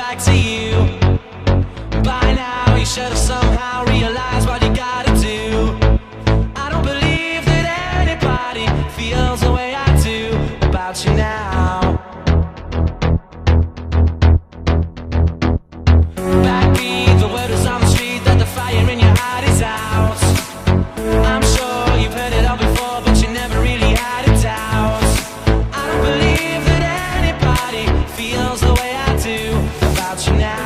back to you. By now you should have somehow realized what you gotta do. I don't believe that anybody feels the way I do about you now. Backbeat, the word is on the street that the fire in your heart is out. I'm sure you've heard it all before, but you never really had a doubt. I don't believe that anybody feels the way I do about you now.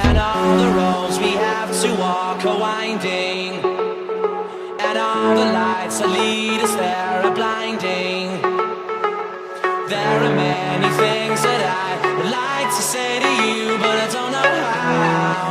And all the roads we have to walk are winding, and all the lights that lead us there are blinding. There are many things that I would like to say to you, but I don't know how.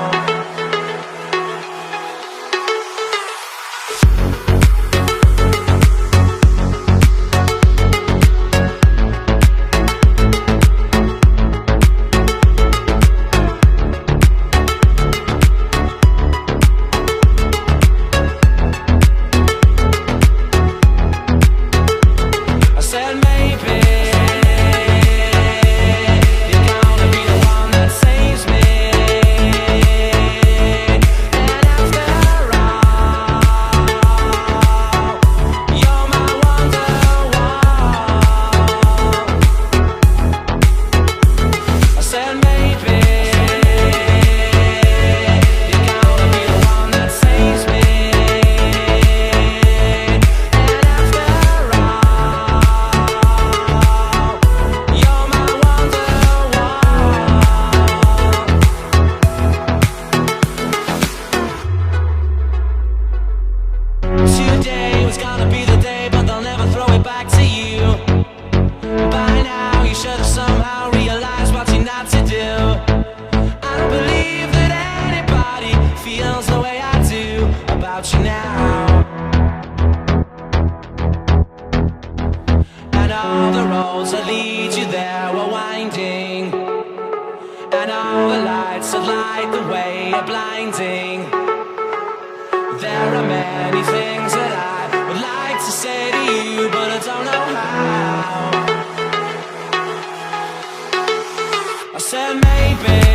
I said maybe